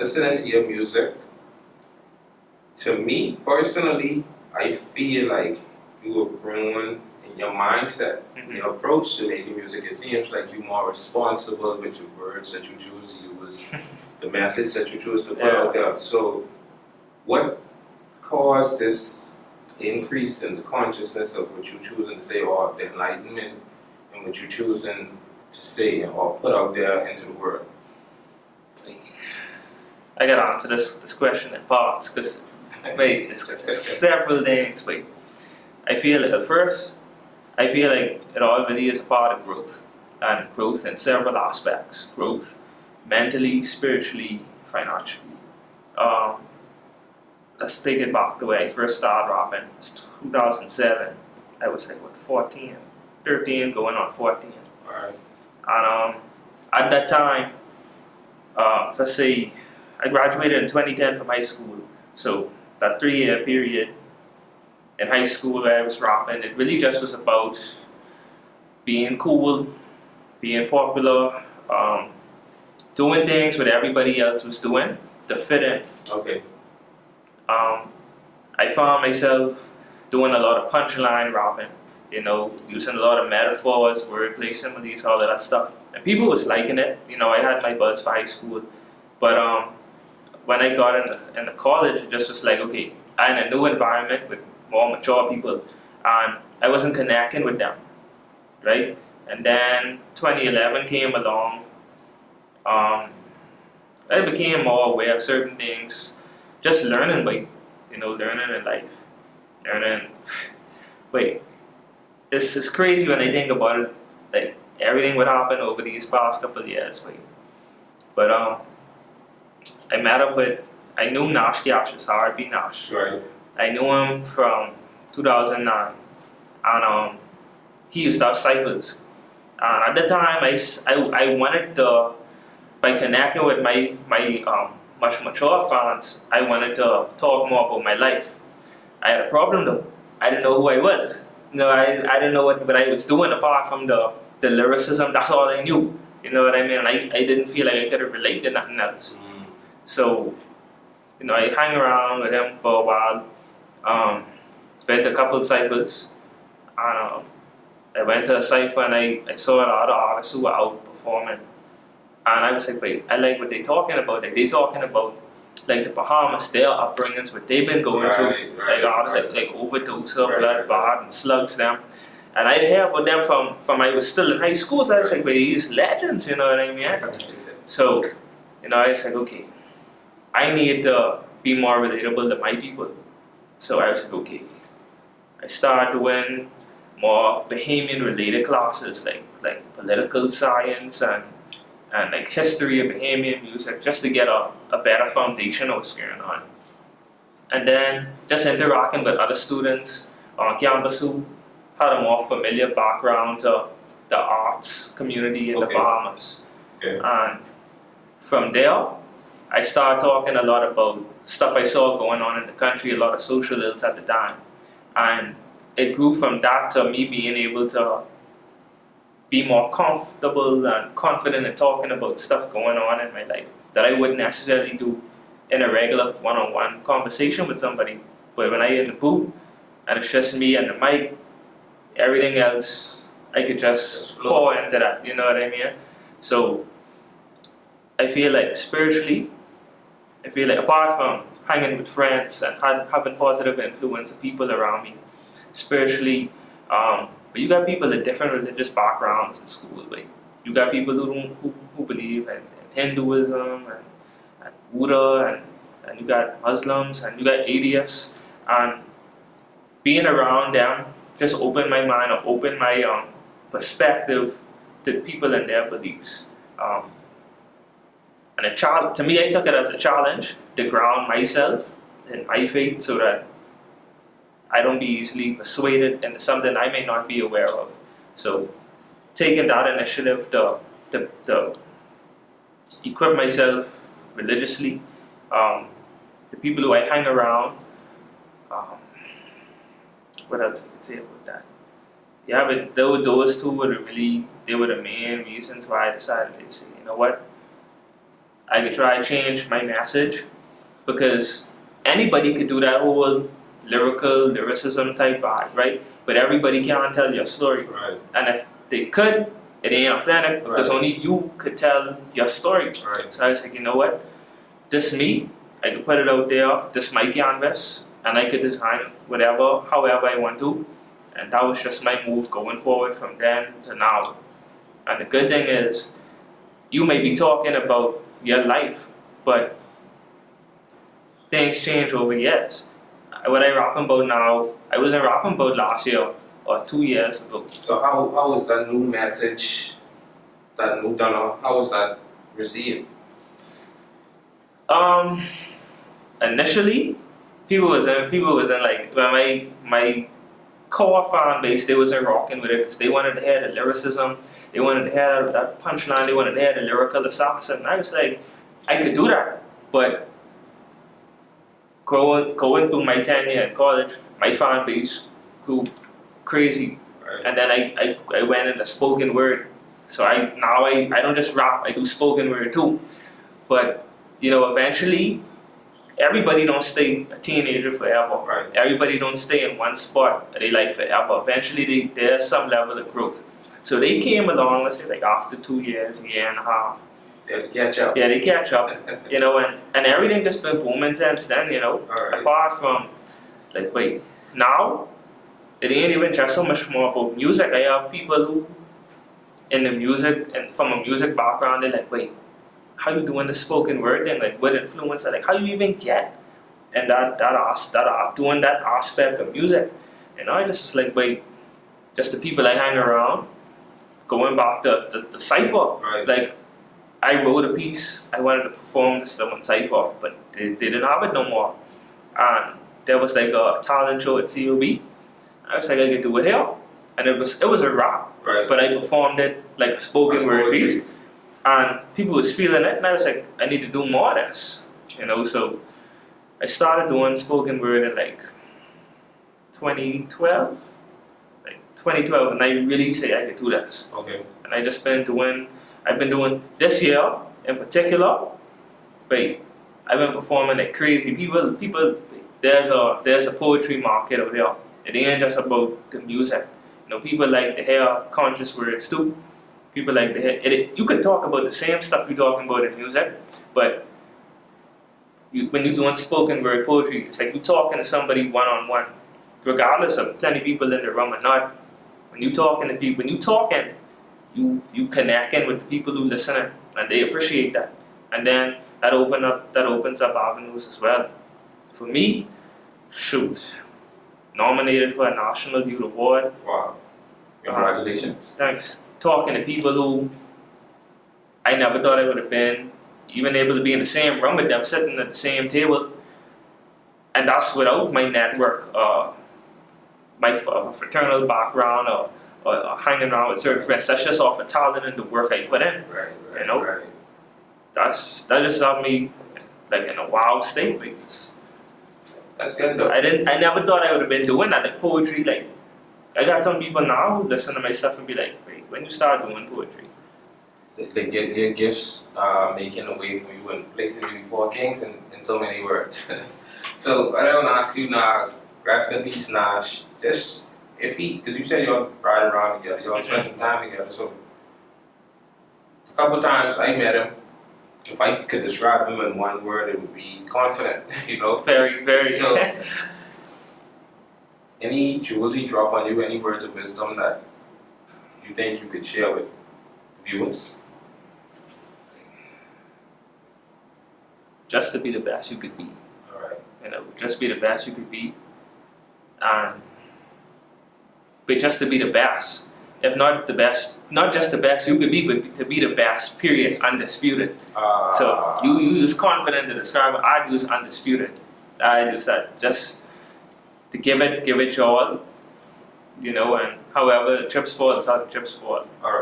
listening to your music, to me personally, I feel like you have grown in your mindset, your approach to making music. It seems like you're more responsible with your words that you choose to use, the message that you choose to put out there. So, what caused this increase in the consciousness of what you're choosing to say, or the enlightenment in what you're choosing to say or put out there into the world? I gotta answer this question in parts because it's several things. But I feel at first, I feel like it all really is a part of growth, and growth in several aspects. Growth mentally, spiritually, financially. Let's take it back to when I first started rapping. It's 2007. I was like, 14, 13, going on 14. Alright. And at that time, let's say, I graduated in 2010 from high school. So that 3-year period in high school where I was rapping, it really just was about being cool, being popular, doing things what everybody else was doing to fit in. Okay. I found myself doing a lot of punchline rapping, using a lot of metaphors, wordplay, similes, all of that stuff. And people was liking it. I had my buzz for high school. But when I got into college, it just was like, okay, I'm in a new environment with more mature people, and I wasn't connecting with them, right? And then 2011 came along. I became more aware of certain things, just learning by, learning in life, learning. Wait, it's crazy when I think about it, like everything would happen over these past couple of years, but I knew Nash Cashes, R.I.P. Nash. Right. I knew him from 2009, and he used to have ciphers. And at the time, I wanted to, by connecting with my much mature fans, I wanted to talk more about my life. I had a problem though. I didn't know who I was. I didn't know what I was doing apart from the lyricism. That's all I knew. You know what I mean? I didn't feel like I could relate to nothing else. So, I hang around with him for a while. Spent a couple of ciphers, and I went to a cipher and I saw a lot of artists who were out performing, and I was like, wait, I like what they're talking about. Like, they talking about like the Bahamas, their upbringings, what they've been going through, like artists like overdose of bloodbath and slugs them. And I hear about them from I was still in high school, so I was like, wait, these legends, you know what I mean? So, I was like, okay, I need to be more relatable to my people. So I was like, okay. I started doing more Bahamian related classes, like political science and like history of Bahamian music, just to get a better foundation of what's going on. And then just interacting with other students on campus who had a more familiar background to the arts community in the Bahamas. Okay. And from there, I started talking a lot about stuff I saw going on in the country, a lot of social ills at the time. And it grew from that to me being able to be more comfortable and confident in talking about stuff going on in my life that I wouldn't necessarily do in a regular one-on-one conversation with somebody. But when I'm in the booth and it's just me and the mic, everything else, I could just pour into that, you know what I mean? So I feel like spiritually, apart from hanging with friends and having positive influence of people around me, spiritually, but you got people with different religious backgrounds in school. Like you got people who believe in Hinduism and Buddha, and you got Muslims and you got atheists, and being around them just opened my mind or opened my perspective to people and their beliefs. And to me, I took it as a challenge to ground myself in my faith so that I don't be easily persuaded into something I may not be aware of. So taking that initiative to equip myself religiously, the people who I hang around, what else I could say about that? Yeah, but those two were the main reasons why I decided to say, you know what? I could try to change my message, because anybody could do that whole lyricism type vibe, right? But everybody can't tell your story. Right. And if they could, it ain't authentic, because only you could tell your story. Right. So I was like, you know what? This me, I could put it out there, this my canvas, and I could design whatever, however I want to. And that was just my move going forward from then to now. And the good thing is, you may be talking about your life, but things change over years. What I rapping about now, I wasn't rapping about last year or 2 years ago. So how was that new message, that new Dunna, how was that received? Initially, people was in like, my core fan base, they wasn't rocking with it, because they wanted to hear the lyricism, they wanted to hear that punchline, they wanted to hear the lyrical assassin. And I was like, I could do that, but going through my 10 year in college, my fan base grew crazy. Right. And then I went into spoken word. So I don't just rap, I do spoken word too. But eventually, everybody don't stay a teenager forever. Right. Everybody don't stay in one spot of their life forever. Eventually, there's some level of growth. So they came along, let's say like after 2 years, a year and a half. They had to catch up. Yeah, they catch up. And everything just been booming since then. Right. Apart from like, wait, now it ain't even just so much more about music. I have people who in the music and from a music background, they're like, wait, how you doing the spoken word thing? Like, what influence? Like, how you even get and doing that aspect of music? I just was like, wait, just the people I hang around. Going back to the cipher, Right. like I wrote a piece. I wanted to perform this stuff on cipher, but they didn't have it no more. And there was like a talent show at COB. I was like, I could do it here, and it was a rap, Right. but I performed it like a spoken word piece. And people was feeling it, and I was like, I need to do more of this, So I started doing spoken word in like 2012, and I really say I could do this. Okay. And I've been doing this year in particular. Wait, I've been performing like crazy. People, there's a poetry market out there. It ain't just about the music. People like to hear conscious words too. People like to hear it. You can talk about the same stuff you're talking about in music, but when you're doing spoken word poetry, it's like you're talking to somebody one-on-one, regardless of plenty of people in the room or not. When you're talking to people, you connecting with the people who listening, and they appreciate that. And then that opens up avenues as well. For me, shoot, nominated for a National Youth Award. Wow. Congratulations. Thanks. Talking to people who I never thought I would have been, even able to be in the same room with them, sitting at the same table. And that's without my network, my fraternal background, or hanging around with certain friends. That's just off of talent and the work I put in. Right. Right. That just got me like in a wild state, because That's good though. I never thought I would have been doing that. Like poetry, like I got some people now who listen to my stuff and be like, wait, when you start doing poetry? Your gifts making a way for you and placing you before kings in so many words. So I want to ask you now, rest in peace, Nash. Just because you said y'all ride around together, y'all spend some time together. So a couple times I met him. If I could describe him in one word, it would be confident. Very, very. So, any jewels he drop on you, any words of wisdom that you think you could share with viewers? Just to be the best you could be. All right. Just be the best you could be. But just to be the best. If not the best, not just the best you could be, but to be the best, period, undisputed. So you use confident to describe it, I use undisputed. I use that just to give it your all, and however the chips fall, it's how the chips fall. All right.